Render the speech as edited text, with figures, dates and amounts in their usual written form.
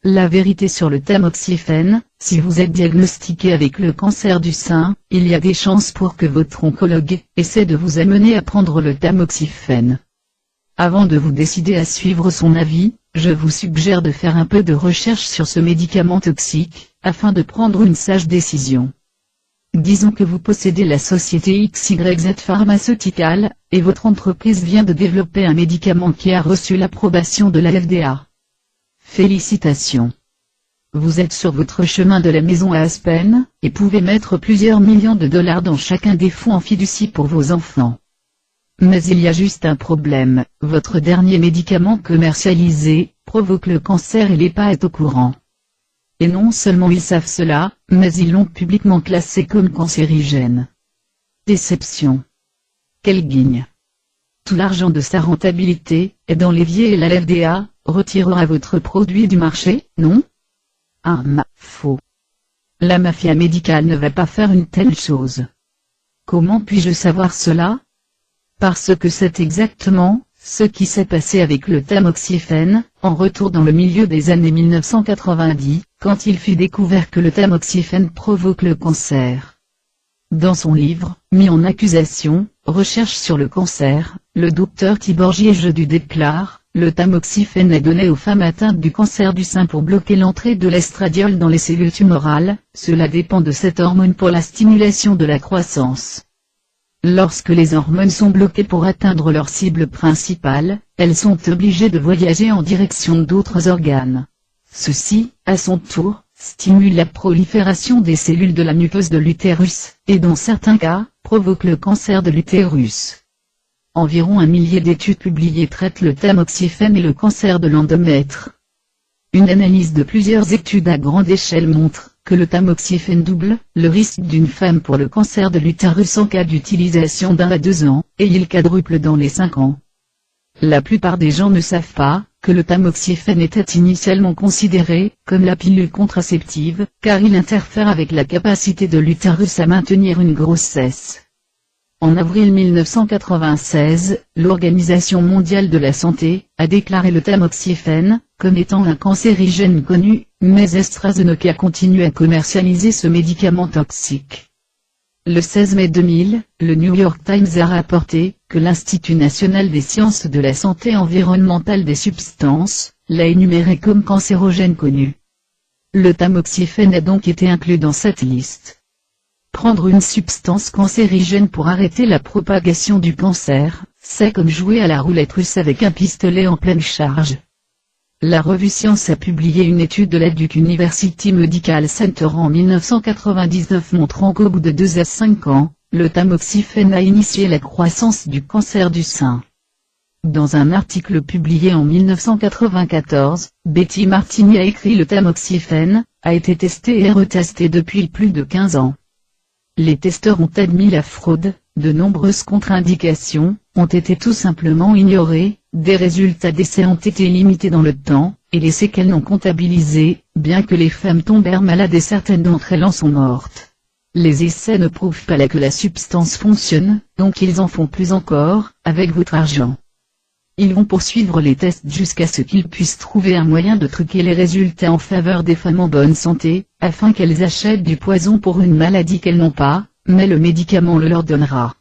La vérité sur le tamoxifène: si vous êtes diagnostiqué avec le cancer du sein, il y a des chances pour que votre oncologue essaie de vous amener à prendre le tamoxifène. Avant de vous décider à suivre son avis, je vous suggère de faire un peu de recherche sur ce médicament toxique, afin de prendre une sage décision. Disons que vous possédez la société XYZ Pharmaceutical, et votre entreprise vient de développer un médicament qui a reçu l'approbation de la FDA. Félicitations! Vous êtes sur votre chemin de la maison à Aspen, et pouvez mettre plusieurs millions de dollars dans chacun des fonds en fiducie pour vos enfants. Mais il y a juste un problème: votre dernier médicament commercialisé provoque le cancer et l'EPA est au courant. Et non seulement ils savent cela, mais ils l'ont publiquement classé comme cancérigène. Déception. Quel guigne! Tout l'argent de sa rentabilité est dans l'évier et la FDA retirera votre produit du marché, non? Faux. La mafia médicale ne va pas faire une telle chose. Comment puis-je savoir cela? Parce que c'est exactement ce qui s'est passé avec le tamoxifène, en retour dans le milieu des années 1990, quand il fut découvert que le tamoxifène provoque le cancer. Dans son livre, mis en accusation, Recherche sur le cancer, le docteur Tibor Giégedu déclare: le tamoxifène est donné aux femmes atteintes du cancer du sein pour bloquer l'entrée de l'estradiol dans les cellules tumorales, cela dépend de cette hormone pour la stimulation de la croissance. Lorsque les hormones sont bloquées pour atteindre leur cible principale, elles sont obligées de voyager en direction d'autres organes. Ceci, à son tour, stimule la prolifération des cellules de la muqueuse de l'utérus, et dans certains cas, provoque le cancer de l'utérus. Environ 1 millier d'études publiées traitent le tamoxifène et le cancer de l'endomètre. Une analyse de plusieurs études à grande échelle montre que le tamoxifène double le risque d'une femme pour le cancer de l'utérus en cas d'utilisation d'1 à 2 ans, et il quadruple dans les 5 ans. La plupart des gens ne savent pas que le tamoxifène était initialement considéré comme la pilule contraceptive, car il interfère avec la capacité de l'utérus à maintenir une grossesse. En avril 1996, l'Organisation mondiale de la santé a déclaré le tamoxifène comme étant un cancérigène connu, mais AstraZeneca continue à commercialiser ce médicament toxique. Le 16 mai 2000, le New York Times a rapporté que l'Institut national des sciences de la santé environnementale des substances l'a énuméré comme cancérogène connu. Le tamoxifène a donc été inclus dans cette liste. Prendre une substance cancérigène pour arrêter la propagation du cancer, c'est comme jouer à la roulette russe avec un pistolet en pleine charge. La revue Science a publié une étude de la Duke University Medical Center en 1999 montrant qu'au bout de 2 à 5 ans, le tamoxifène a initié la croissance du cancer du sein. Dans un article publié en 1994, Betty Martini a écrit: le tamoxifène a été testé et retesté depuis plus de 15 ans. Les testeurs ont admis la fraude, de nombreuses contre-indications ont été tout simplement ignorées, des résultats d'essais ont été limités dans le temps, et les séquelles non comptabilisées, bien que les femmes tombèrent malades et certaines d'entre elles en sont mortes. Les essais ne prouvent pas que la substance fonctionne, donc ils en font plus encore, avec votre argent. Ils vont poursuivre les tests jusqu'à ce qu'ils puissent trouver un moyen de truquer les résultats en faveur des femmes en bonne santé, afin qu'elles achètent du poison pour une maladie qu'elles n'ont pas, mais le médicament le leur donnera.